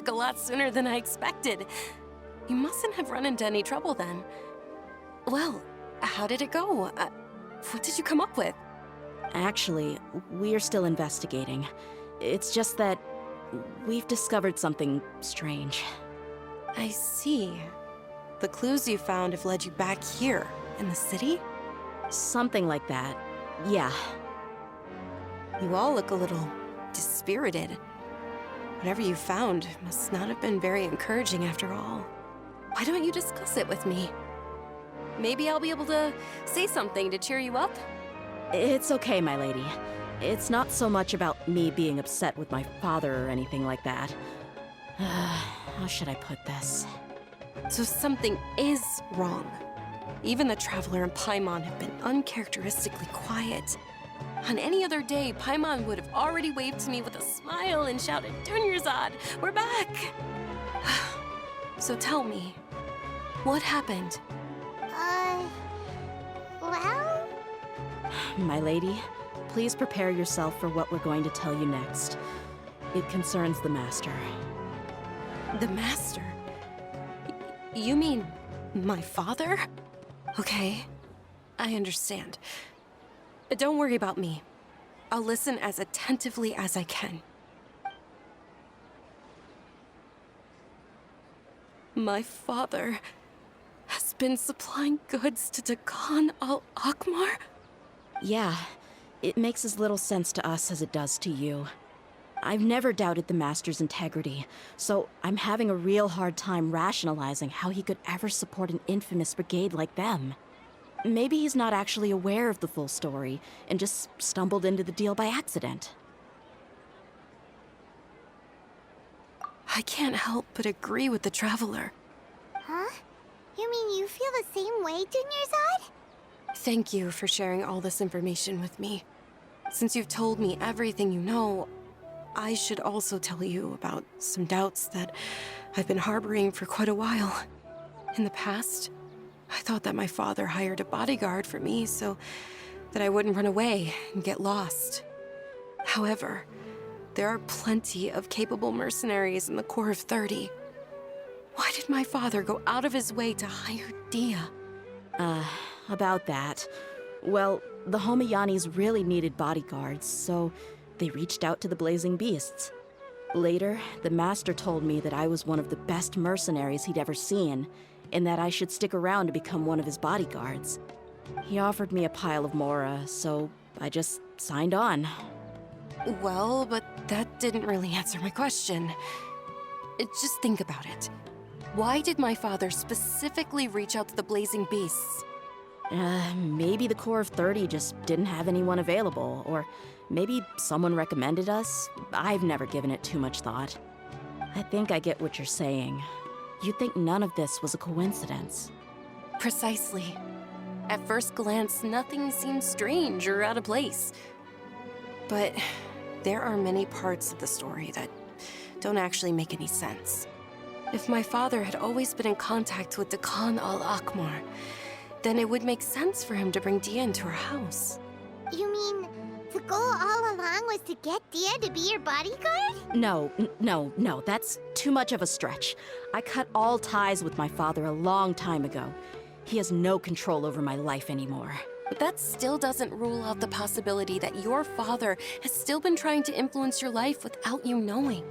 back a lot sooner than I expected. You mustn't have run into any trouble then. Well, how did it go? What did you come up with? Actually, we're still investigating. It's just that we've discovered something strange. I see. The clues you found have led you back here, in the city? Something like that, yeah. You all look a little dispirited. Whatever you found must not have been very encouraging after all. Why don't you discuss it with me? Maybe I'll be able to say something to cheer you up? It's okay, my lady. It's not so much about me being upset with my father or anything like that. How should I put this? So something is wrong. Even the Traveler and Paimon have been uncharacteristically quiet. On any other day, Paimon would have already waved to me with a smile and shouted, "DUNYARZAD, we're back!" So tell me, what happened? Well? My lady, please prepare yourself for what we're going to tell you next. It concerns the Master. The Master? You mean my father? Okay, I understand. Don't worry about me. I'll listen as attentively as I can. My father has been supplying goods to Dakan al-Akmar? Yeah, it makes as little sense to us as it does to you. I've never doubted the Master's integrity, so I'm having a real hard time rationalizing how he could ever support an infamous brigade like them. Maybe he's not actually aware of the full story and just stumbled into the deal by accident. I can't help but agree with the Traveler. Huh? You mean you feel the same way, DUNYARZAD? Thank you for sharing all this information with me. Since you've told me everything you know, I should also tell you about some doubts that I've been harboring for quite a while. In the past, I thought that my father hired a bodyguard for me so that I wouldn't run away and get lost. However, there are plenty of capable mercenaries in the Corps of 30. Why did my father go out of his way to hire DEHYA? About that. Well, the Homayanis really needed bodyguards, so they reached out to the Blazing Beasts. Later, the Master told me that I was one of the best mercenaries he'd ever seen, and that I should stick around to become one of his bodyguards. He offered me a pile of mora, so I just signed on. Well, but that didn't really answer my question. Just think about it. Why did my father specifically reach out to the Blazing Beasts? Maybe the Corps of 30 just didn't have anyone available, or maybe someone recommended us. I've never given it too much thought. I think I get what you're saying. You'd think none of this was a coincidence. Precisely. At first glance, nothing seems strange or out of place. But there are many parts of the story that don't actually make any sense. If my father had always been in contact with Dakan al-Akmar, then it would make sense for him to bring DEHYA into our house. You mean the goal all along was to get DEHYA to be your bodyguard? No, that's too much of a stretch. I cut all ties with my father a long time ago. He has no control over my life anymore. But that still doesn't rule out the possibility that your father has still been trying to influence your life without you knowing.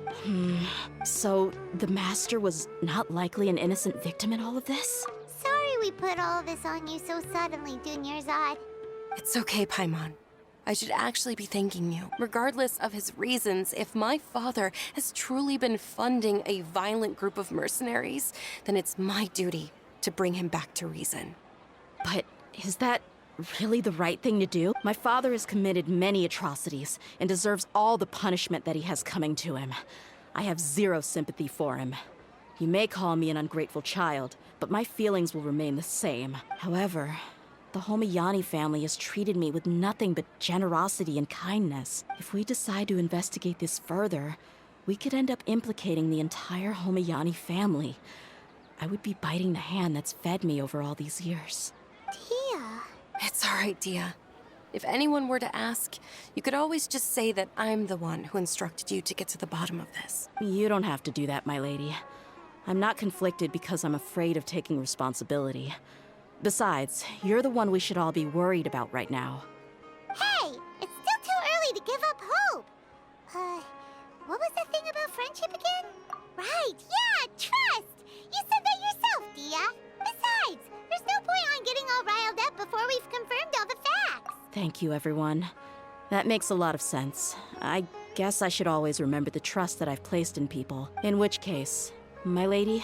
So the Master was not likely an innocent victim in all of this? Sorry we put all of this on you so suddenly, DUNYARZAD. It's okay, Paimon. I should actually be thanking you. Regardless of his reasons, if my father has truly been funding a violent group of mercenaries, then it's my duty to bring him back to reason. But is that really the right thing to do? My father has committed many atrocities and deserves all the punishment that he has coming to him. I have zero sympathy for him. You may call me an ungrateful child, but my feelings will remain the same. However, the Homayani family has treated me with nothing but generosity and kindness. If we decide to investigate this further, we could end up implicating the entire Homayani family. I would be biting the hand that's fed me over all these years. DEHYA. It's all right, DEHYA. If anyone were to ask, you could always just say that I'm the one who instructed you to get to the bottom of this. You don't have to do that, my lady. I'm not conflicted because I'm afraid of taking responsibility. Besides, you're the one we should all be worried about right now. Hey, it's still too early to give up hope. What was the thing about friendship again? Right, yeah, trust! You said that yourself, Dia. Besides, there's no point on getting all riled up before we've confirmed all the facts. Thank you, everyone. That makes a lot of sense. I guess I should always remember the trust that I've placed in people. In which case, my lady,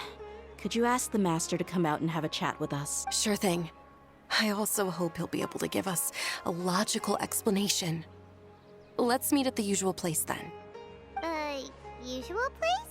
could you ask the Master to come out and have a chat with us? Sure thing. I also hope he'll be able to give us a logical explanation. Let's meet at the usual place then. Usual place?